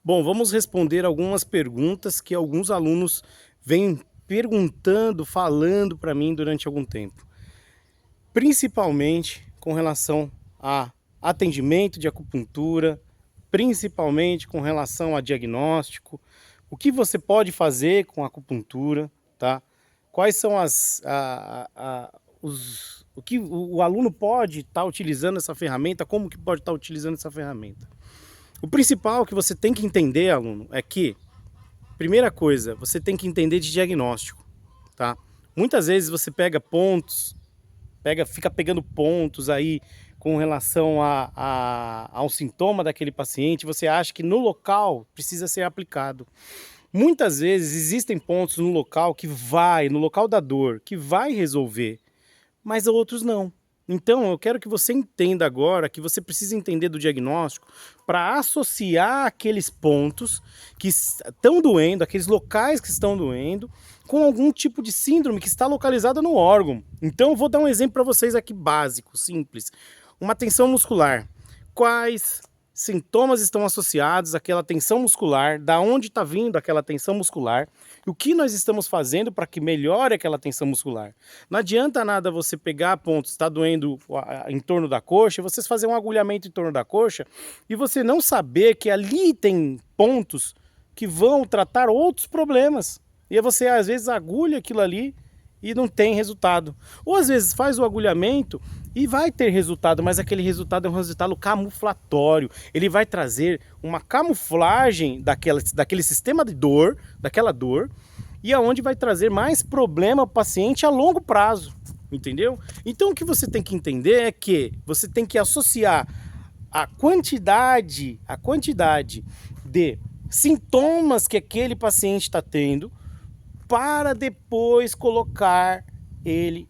Bom, vamos responder algumas perguntas que alguns alunos vêm perguntando, falando para mim durante algum tempo. Principalmente com relação a atendimento de acupuntura, principalmente com relação a diagnóstico, o que você pode fazer com a acupuntura, tá? Quais são o que o aluno pode estar utilizando essa ferramenta, como que pode estar utilizando essa ferramenta. O principal que você tem que entender, aluno, é que, primeira coisa, você tem que entender de diagnóstico, tá? Muitas vezes você pega pontos, fica pegando pontos aí com relação ao sintoma daquele paciente, você acha que no local precisa ser aplicado. Muitas vezes existem pontos no local no local da dor, que vai resolver, mas outros não. Então, eu quero que você entenda agora que você precisa entender do diagnóstico para associar aqueles pontos que estão doendo, aqueles locais que estão doendo, com algum tipo de síndrome que está localizada no órgão. Então, eu vou dar um exemplo para vocês aqui básico, simples. Uma tensão muscular. Quais sintomas estão associados àquela tensão muscular? Da onde está vindo aquela tensão muscular? E o que nós estamos fazendo para que melhore aquela tensão muscular? Não adianta nada você pegar pontos, está doendo em torno da coxa, vocês fazer um agulhamento em torno da coxa e você não saber que ali tem pontos que vão tratar outros problemas. E aí você às vezes agulha aquilo ali e não tem resultado. Ou às vezes faz o agulhamento e vai ter resultado, mas aquele resultado é um resultado camuflatório. Ele vai trazer uma camuflagem daquele sistema de dor, daquela dor, e aonde vai trazer mais problema para o paciente a longo prazo, entendeu? Então o que você tem que entender é que você tem que associar a quantidade de sintomas que aquele paciente está tendo para depois colocar ele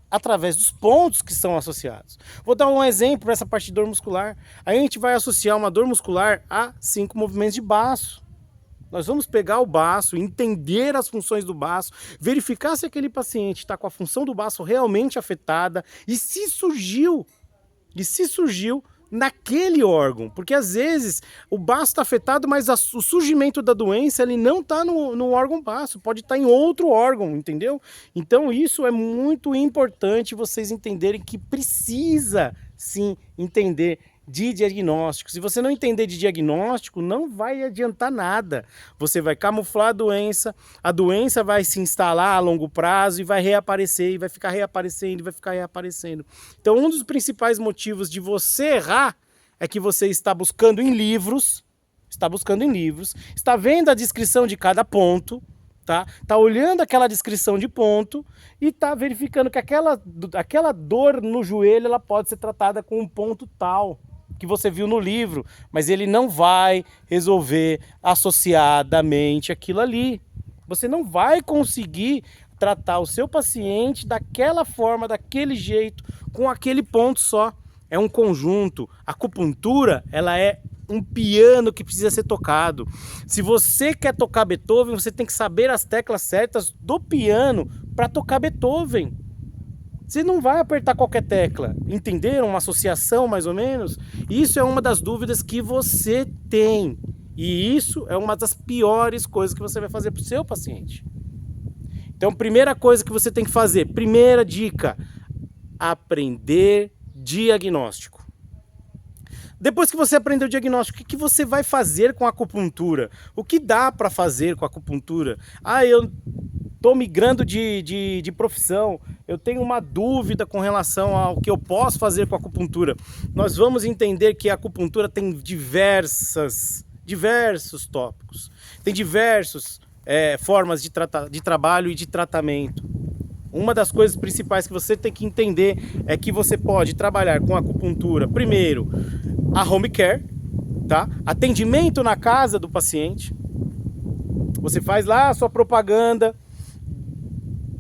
através dos pontos que são associados. Vou dar um exemplo para essa parte de dor muscular. A gente vai associar uma dor muscular a 5 movimentos de baço. Nós vamos pegar o baço, entender as funções do baço, verificar se aquele paciente está com a função do baço realmente afetada e se surgiu naquele órgão, porque às vezes o baço está afetado, mas o surgimento da doença ele não está no órgão baço, pode estar em outro órgão, entendeu? Então isso é muito importante vocês entenderem que precisa sim entender de diagnóstico. Se você não entender de diagnóstico, não vai adiantar nada. Você vai camuflar a doença vai se instalar a longo prazo e vai reaparecer, e vai ficar reaparecendo, e vai ficar reaparecendo. Então, um dos principais motivos de você errar é que você está buscando em livros, está vendo a descrição de cada ponto, tá olhando aquela descrição de ponto e tá verificando que aquela dor no joelho ela pode ser tratada com um ponto tal que você viu no livro, mas ele não vai resolver associadamente aquilo ali. Você não vai conseguir tratar o seu paciente daquela forma, daquele jeito, com aquele ponto só. É um conjunto. A acupuntura, ela é um piano que precisa ser tocado. Se você quer tocar Beethoven, você tem que saber as teclas certas do piano para tocar Beethoven. Você não vai apertar qualquer tecla, entenderam? Uma associação mais ou menos? Isso é uma das dúvidas que você tem. E isso é uma das piores coisas que você vai fazer para o seu paciente. Então, primeira coisa que você tem que fazer, primeira dica, aprender diagnóstico. Depois que você aprender o diagnóstico, o que você vai fazer com a acupuntura? O que dá para fazer com a acupuntura? Eu estou migrando de profissão, eu tenho uma dúvida com relação ao que eu posso fazer com a acupuntura. Nós vamos entender que a acupuntura tem diversos tópicos, tem diversas formas de trabalho e de tratamento. Uma das coisas principais que você tem que entender é que você pode trabalhar com a acupuntura, primeiro, a home care, tá? Atendimento na casa do paciente. Você faz lá a sua propaganda,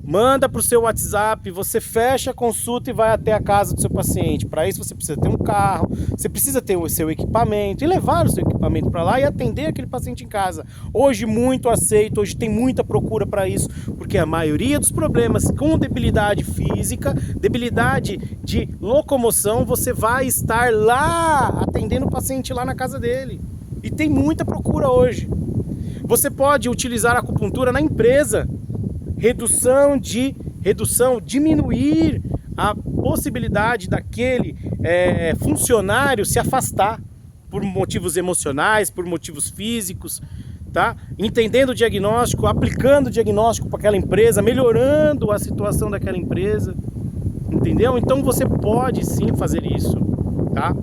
manda para o seu WhatsApp, você fecha a consulta e vai até a casa do seu paciente. Para isso você precisa ter um carro, você precisa ter o seu equipamento e levar o seu equipamento para lá e atender aquele paciente em casa. Hoje muito aceito, hoje tem muita procura para isso, porque a maioria dos problemas com debilidade física, debilidade de locomoção, você vai estar lá atendendo o paciente lá na casa dele. E tem muita procura hoje. Você pode utilizar a acupuntura na empresa. Diminuir a possibilidade daquele funcionário se afastar por motivos emocionais, por motivos físicos, tá? Entendendo o diagnóstico, aplicando o diagnóstico para aquela empresa, melhorando a situação daquela empresa, entendeu? Então você pode sim fazer isso, tá?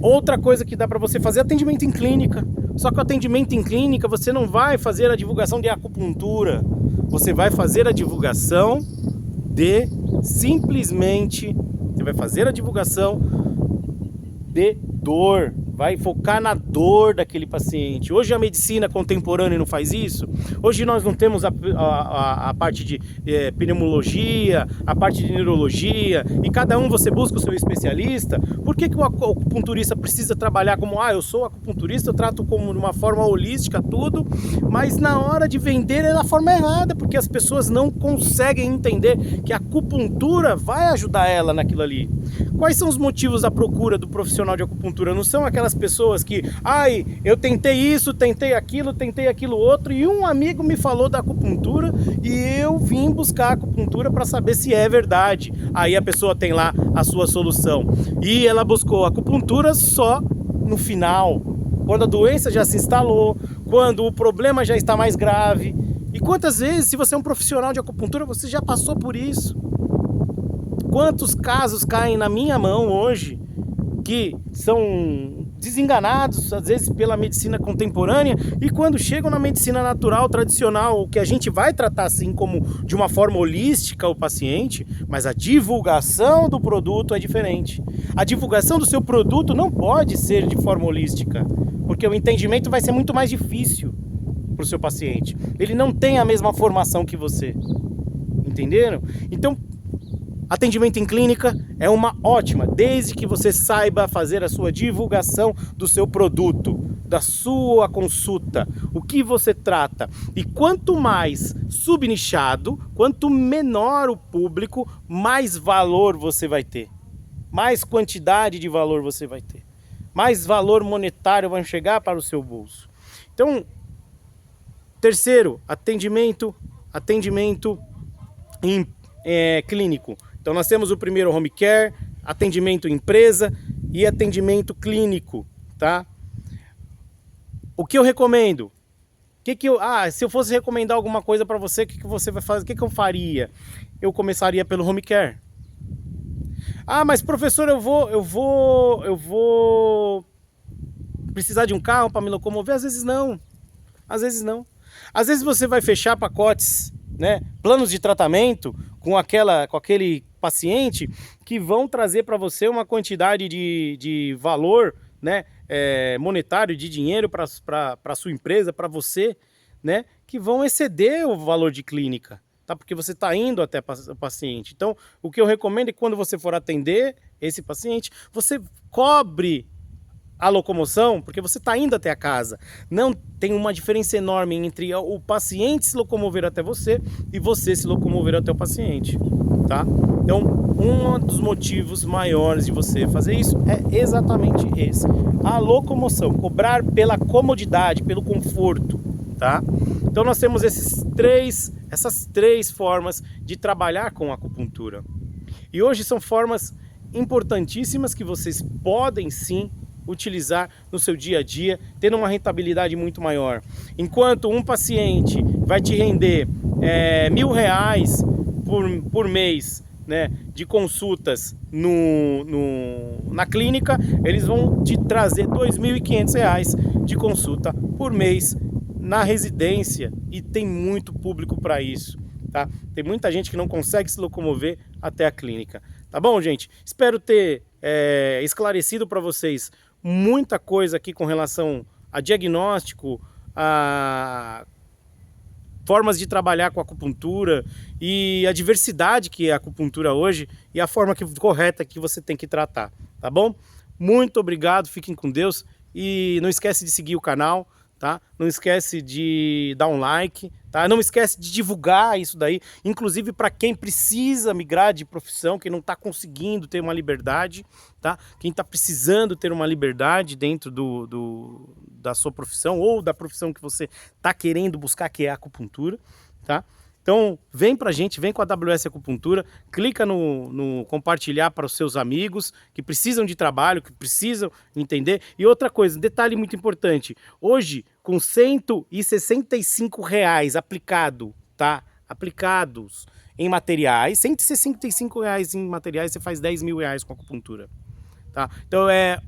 Outra coisa que dá para você fazer é atendimento em clínica. Só que o atendimento em clínica você não vai fazer a divulgação de acupuntura, você vai fazer a divulgação de simplesmente, você vai fazer a divulgação de dor, vai focar na dor daquele paciente. Hoje a medicina contemporânea não faz isso. Hoje nós não temos a parte de pneumologia, a parte de neurologia, e cada um você busca o seu especialista. Por que o acupunturista precisa trabalhar como, eu sou acupunturista, eu trato como de uma forma holística tudo, mas na hora de vender é da forma errada, porque as pessoas não conseguem entender que a acupuntura vai ajudar ela naquilo ali. Quais são os motivos da procura do profissional de acupuntura? Não são aquelas pessoas que, eu tentei isso, tentei aquilo outro, e um amigo me falou da acupuntura e eu vim buscar a acupuntura para saber se é verdade. Aí a pessoa tem lá a sua solução. E ela buscou a acupuntura só no final, quando a doença já se instalou, quando o problema já está mais grave. E quantas vezes, se você é um profissional de acupuntura, você já passou por isso? Quantos casos caem na minha mão hoje que são desenganados, às vezes, pela medicina contemporânea, e quando chegam na medicina natural, tradicional, que a gente vai tratar assim como de uma forma holística o paciente, mas a divulgação do produto é diferente. A divulgação do seu produto não pode ser de forma holística, porque o entendimento vai ser muito mais difícil para o seu paciente. Ele não tem a mesma formação que você. Entenderam? Então, atendimento em clínica é uma ótima, desde que você saiba fazer a sua divulgação do seu produto, da sua consulta, o que você trata. E quanto mais subnichado, quanto menor o público, mais valor você vai ter. Mais quantidade de valor você vai ter. Mais valor monetário vai chegar para o seu bolso. Então, terceiro, atendimento clínico. Então nós temos o primeiro home care, atendimento empresa e atendimento clínico, tá? O que eu recomendo? Se eu fosse recomendar alguma coisa para você, o que você vai fazer? O que eu faria? Eu começaria pelo home care. Mas professor, eu vou precisar de um carro para me locomover? Às vezes não. Às vezes não. Às vezes você vai fechar pacotes, né, planos de tratamento com aquele paciente que vão trazer para você uma quantidade de valor, né, monetário, de dinheiro para a sua empresa, para você, né, que vão exceder o valor de clínica, tá? Porque você está indo até o paciente. Então, o que eu recomendo é que quando você for atender esse paciente, você cobre a locomoção, porque você está indo até a casa. Não tem uma diferença enorme entre o paciente se locomover até você e você se locomover até o paciente, tá? Então, um dos motivos maiores de você fazer isso é exatamente esse: a locomoção, cobrar pela comodidade, pelo conforto, tá? Então nós temos essas três formas de trabalhar com a acupuntura. E hoje são formas importantíssimas que vocês podem sim utilizar no seu dia a dia, tendo uma rentabilidade muito maior. Enquanto um paciente vai te render R$1.000 por mês, né, de consultas na clínica, eles vão te trazer R$2.500 de consulta por mês na residência, e tem muito público para isso, tá? Tem muita gente que não consegue se locomover até a clínica. Tá bom, gente? Espero ter esclarecido para vocês muita coisa aqui com relação a diagnóstico, a formas de trabalhar com a acupuntura e a diversidade que é a acupuntura hoje e a forma correta que você tem que tratar, tá bom? Muito obrigado, fiquem com Deus e não esquece de seguir o canal, tá? Não esquece de dar um like, tá? Não esquece de divulgar isso daí, inclusive para quem precisa migrar de profissão, quem não está conseguindo ter uma liberdade, tá? Quem está precisando ter uma liberdade dentro da sua profissão ou da profissão que você está querendo buscar, que é a acupuntura, tá? Então, vem pra gente, vem com a AWS Acupuntura, clica no compartilhar para os seus amigos que precisam de trabalho, que precisam entender. E outra coisa, detalhe muito importante, hoje com R$ 165 aplicado, tá? Aplicados em materiais, R$ 165 em materiais, você faz R$ 10.000 com a acupuntura, tá? Então é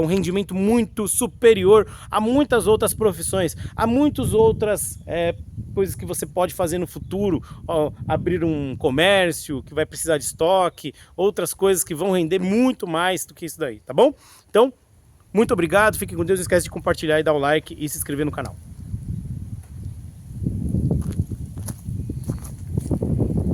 um rendimento muito superior a muitas outras profissões, a muitas outras coisas que você pode fazer no futuro, ó, abrir um comércio que vai precisar de estoque, outras coisas que vão render muito mais do que isso daí, tá bom? Então, muito obrigado, fiquem com Deus, não esquece de compartilhar e dar o like e se inscrever no canal.